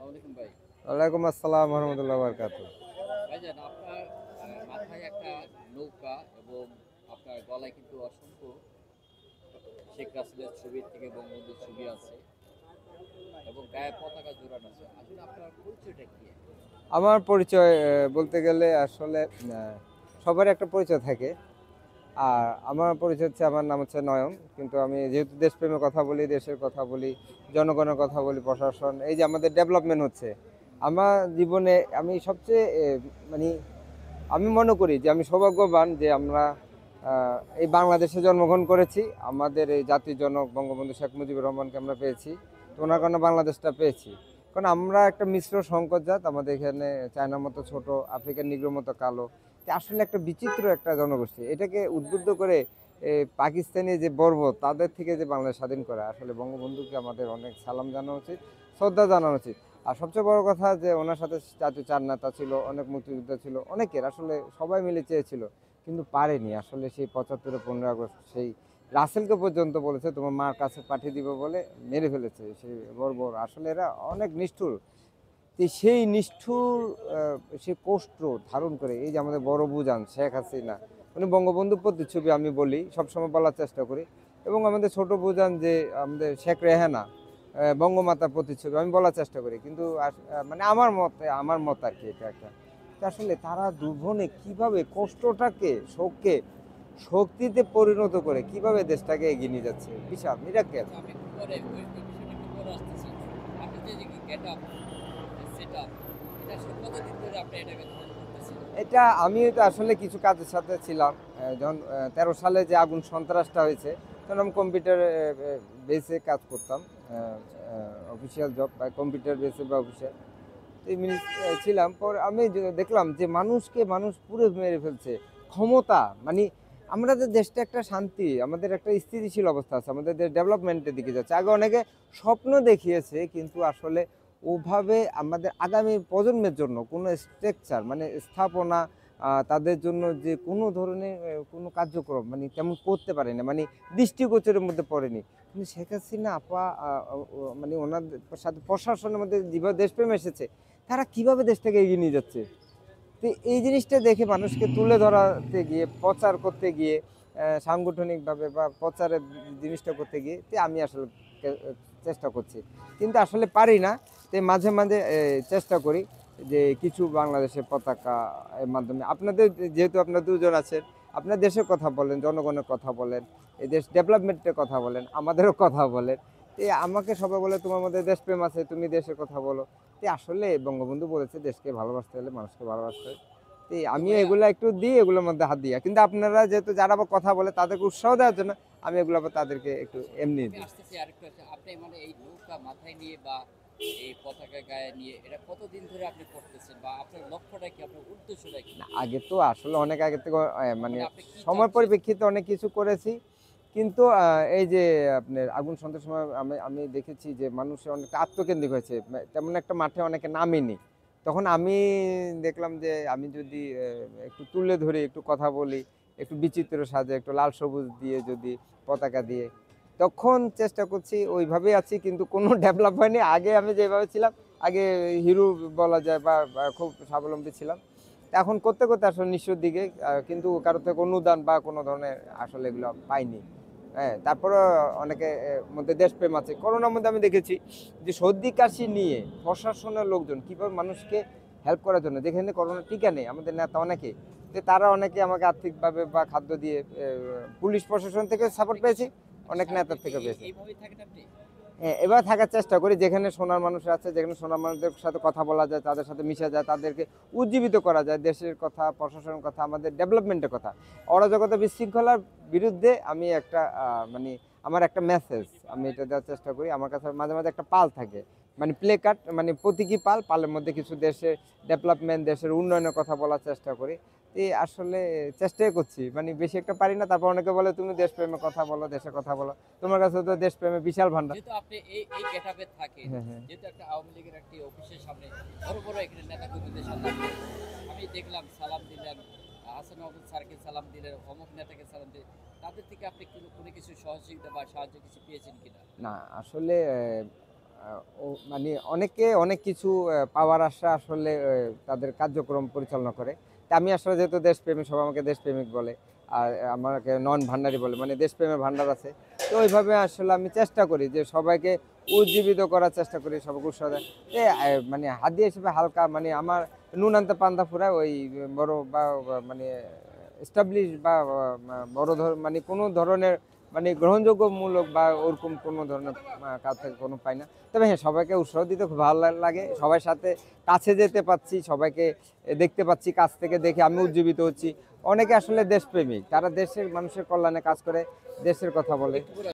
আলাইকুম ভাই। ওয়ালাইকুম আসসালাম রহমতুল্লাহ বারকাতু। ভাইজান আপনার মাথায় একটা নৌকা এবং আপনার গলায় কিন্তু অসংখ্য শেখ রাসেলের ছবি থেকে বঙ্গবন্ধুর ছবি আছে এবং গায়ে পতাকা জোড়ানো আছে। আসলে আপনার পরিচয়টা কি? আমার পরিচয় বলতে গেলে আসলে সবার একটা পরিচয় থাকে। আর আমার পরিচয় হচ্ছে, আমার নাম হচ্ছে নয়ন। কিন্তু আমি যেহেতু দেশপ্রেমের কথা বলি, দেশের কথা বলি, জনগণের কথা বলি, প্রশাসন, এই যে আমাদের ডেভেলপমেন্ট হচ্ছে আমার জীবনে, আমি সবচেয়ে মানে আমি মনে করি যে আমি সৌভাগ্যবান যে আমরা এই বাংলাদেশে জন্মগ্রহণ করেছি। আমাদের এই জাতির জনক বঙ্গবন্ধু শেখ মুজিবুর রহমানকে আমরা পেয়েছি, তো ওনার কারণে বাংলাদেশটা পেয়েছি। কারণ আমরা একটা মিশ্র সংকর জাত, আমাদের এখানে চায়নার মতো ছোট, আফ্রিকার নিগ্রোর মতো কালো, তো আসলে একটা বিচিত্র একটা জনগোষ্ঠী। এটাকে উদ্বুদ্ধ করে পাকিস্তানি যে বর্বর, তাদের থেকে যে বাংলাদেশ স্বাধীন করা, আসলে বঙ্গবন্ধুকে আমাদের অনেক সালাম জানানো উচিত, শ্রদ্ধা জানানো উচিত। আর সবচেয়ে বড় কথা যে ওনার সাথে জাতীয় চার নেতা ছিল, অনেক মুক্তিযোদ্ধা ছিল, অনেকের আসলে সবাই মিলে চেয়েছিল কিন্তু পারেনি। আসলে সেই 75 15 আগস্ট সেই রাসেলকে পর্যন্ত বলেছে তোমার মার কাছে পাঠিয়ে দিব বলে মেরে ফেলেছে সেই বর্বর। আসলে এরা অনেক নিষ্ঠুর। তো সেই নিষ্ঠুর সে কষ্ট ধারণ করে এই যে আমাদের বড় বুজান শেখ হাসিনা, উনি বঙ্গবন্ধুর প্রতিচ্ছবি আমি বলি, সবসময় বলার চেষ্টা করি। এবং আমাদের ছোট বুজান যে আমাদের শেখ রেহানা, বঙ্গমাতার প্রতিচ্ছবি আমি বলার চেষ্টা করি। কিন্তু মানে আমার মত আর কি, এটা একটা তো আসলে তারা দুজনে কিভাবে কষ্টটাকে শোককে শক্তিতে পরিণত করে কিভাবে দেশটাকে এগিয়ে নিয়ে যাচ্ছে, বিশাল মিরাকেল। আচ্ছা, আমি একটু পরে ওই বিষয়টা একটু পরে আসতেছি। আপনি যে গেট আপ, সেট আপ, এটা আসলে কতদিন ধরে আপনি এটাকে ফলো করতেছেন? এটা আমি তো আসলে কিছু কাজের সাথে ছিলাম। যখন 13 সালে যে আগুন সন্ত্রাসটা হয়েছে, তখন আমি কম্পিউটার বেসে কাজ করতাম, অফিসিয়াল জব বা কম্পিউটার বেসে বা অফিসিয়াল। এই মিনিট ছিলাম। পর আমি দেখলাম যে মানুষকে মানুষ পুরো মেরে ফেলছে ক্ষমতা। মানে আমাদের দেশটা একটা শান্তি, আমাদের একটা স্থিতিশীল অবস্থা আছে, আমাদের দেশ ডেভেলপমেন্টের দিকে যাচ্ছে। আগে অনেকে স্বপ্ন দেখিয়েছে, কিন্তু আসলে ওভাবে আমাদের আগামী প্রজন্মের জন্য কোনো স্ট্রাকচার মানে স্থাপনা, তাদের জন্য যে কোনো ধরনের কোনো কার্যক্রম মানে তেমন করতে পারে না, মানে দৃষ্টিগোচরের মধ্যে পড়েনি। কিন্তু শেখ হাসিনা আপা মানে ওনার সাথে প্রশাসনের মধ্যে যেভাবে দেশপ্রেম এসেছে, তারা কিভাবে দেশটাকে এগিয়ে নিয়ে যাচ্ছে। তো এই জিনিসটা দেখে মানুষকে তুলে ধরাতে গিয়ে, প্রচার করতে গিয়ে, সাংগঠনিকভাবে বা প্রচারের জিনিসটা করতে গিয়ে তো আমি আসলে চেষ্টা করছি, কিন্তু আসলে পারি না। তো মাঝে মাঝে চেষ্টা করি যে কিছু বাংলাদেশের পতাকা এর মাধ্যমে আপনাদের, যেহেতু আপনার দুজন আছেন, আপনার দেশের কথা বলেন, জনগণের কথা বলেন, এই দেশ ডেভেলপমেন্টের কথা বলেন, আমাদেরও কথা বলেন। তো আমাকে সবাই বলে তোমার মধ্যে দেশপ্রেম আছে, তুমি দেশের কথা বলো। তো আসলে বঙ্গবন্ধু বলেছে দেশকে ভালোবাসতে হলে মানুষকে ভালোবাসতে হয়। তো তো আমিও ভাইয়া এগুলো একটু দিই, এগুলোর মধ্যে হাত দিই। কিন্তু আপনারা যেহেতু যারা আবার কথা বলে তাদেরকে উৎসাহ দেওয়ার জন্য আমি এগুলো আবার তাদেরকে একটু আচ্ছা, এমনি আমি দিই। আসতেছি আরেকটু আছে। আপনি মানে এই নৌকা মাথায় নিয়ে বা এই পতাকা গায়ে নিয়ে এটা কতদিন ধরে আপনি করতেছেন বা আপনার লক্ষ্যটা কি, আপনার উদ্দেশ্যটা কি? না, আগে তো আসলে অনেক আগে থেকে মানে মানে আপনি কি সময় চাচ্ছেন? পরিপ্রেক্ষিতে অনেক কিছু করেছি। কিন্তু এই যে আপনার আগুন সন্ত্রাসের সময় আমি আমি দেখেছি যে মানুষের অনেকটা আত্মকেন্দ্রিক হয়েছে, তেমন একটা মাঠে অনেকে নামেনি। তখন আমি দেখলাম যে আমি যদি একটু তুলে ধরি, একটু কথা বলি, একটু বিচিত্র সাজে, একটু লাল সবুজ দিয়ে যদি পতাকা দিয়ে, তখন চেষ্টা করছি, ওইভাবেই আছি। কিন্তু কোনো ডেভেলপ হয়নি। আগে আমি যেভাবে ছিলাম, আগে হিরো বলা যায় বা খুব স্বাবলম্বী ছিলাম। এখন করতে করতে আসলে নিঃস্বর দিকে, কিন্তু কারোর থেকে অনুদান বা কোনো ধরনের আসলে এগুলো পাইনি। হ্যাঁ, তারপরে অনেকে মধ্যে দেশপ্রেম আছে। করোনার মধ্যে আমি দেখেছি যে সর্দি কাশি নিয়ে প্রশাসনের লোকজন কিভাবে মানুষকে হেল্প করার জন্য, যেখানে করোনা টিকা নেই, আমাদের নেতা অনেকে, যে তারা অনেকে আমাকে আর্থিকভাবে বা খাদ্য দিয়ে, পুলিশ প্রশাসন থেকে আপনি সাপোর্ট কি পেয়েছি, অনেক নেতার সারাদিন কি থেকে পেয়েছি। এইভাবেই থাকেন আপনি? হ্যাঁ, এবার থাকার চেষ্টা করি যেখানে সোনার মানুষ আছে, যেখানে সোনার মানুষদের সাথে কথা বলা যায়, তাদের সাথে মিশা যায়, তাদেরকে উজ্জীবিত করা যায়, দেশের কথা, প্রশাসনের কথা, আমাদের ডেভেলপমেন্টের কথা। অরাজকতা বিশৃঙ্খলার বিরুদ্ধে আমি একটা মানে আমার একটা মেসেজ আমি এটা দেওয়ার চেষ্টা করি। আমার কাছে মাঝে মাঝে একটা পাল থাকে, মানে প্লে কার্ড, মানে প্রতীকী পাল, পালের মধ্যে কিছু দেশের ডেভেলপমেন্ট, দেশের উন্নয়নের কথা বলার চেষ্টা করি। এই আসলে চেষ্টাই করছি, মানে বেশি একটা পারি না। তারপর অনেকে বলে তুমি দেশপ্রেমের কথা বলো, দেশের কথা বলো, তোমার কাছে তো দেশপ্রেমের বিশাল ভান্ডার। যেহেতু আপনি এই গেটআপে থাকেন, হ্যাঁ, হ্যাঁ। যেহেতু একটা আওয়ামী লীগের একটি অফিসের সামনে বড় বড় এখানে নেতা কর্মীদের সামনে আমি দেখলাম সালাম দিলেন, হাসান মাহমুদ স্যারকে সালাম দিলেন, অমুক নেতাকে সালাম দিলেন, তাদের থেকে আপনি কোনো কোনো কিছু সহযোগিতা বা সাহায্য কিছু পেয়েছেন কিনা? না, আসলে মানে অনেকে অনেক কিছু পাওয়ার আশা আসলে তাদের কার্যক্রম পরিচালনা করে। তা আমি আসলে যেহেতু দেশপ্রেমিক, সবাই আমাকে দেশপ্রেমিক বলে, আর আমাকে নন ভান্ডারি বলে, মানে দেশপ্রেমের ভান্ডার আছে। তো ওইভাবে আসলে আমি চেষ্টা করি যে সবাইকে উজ্জীবিত করার চেষ্টা করি, সবাইকে উৎসাহ দেয়। মানে হাদিয়া হিসেবে হালকা, মানে আমার নুন আনতে পান্তা ফুরায়, ওই বড় মানে এস্টাবলিশ বড় মানে কোনো ধরনের মানে গ্রহণযোগ্যমূলক বা ওরকম কোনো ধরনের কাজ থেকে কোনো পাই না। তবে হ্যাঁ, সবাইকে উৎসাহ দিতে খুব ভালো লাগে, সবার সাথে কাছে যেতে পাচ্ছি, সবাইকে দেখতে পাচ্ছি, কাছ থেকে দেখে আমি উজ্জীবিত হচ্ছি। অনেকে আসলে দেশপ্রেমিক, তারা দেশের মানুষের কল্যাণে কাজ করে, দেশের কথা বলে।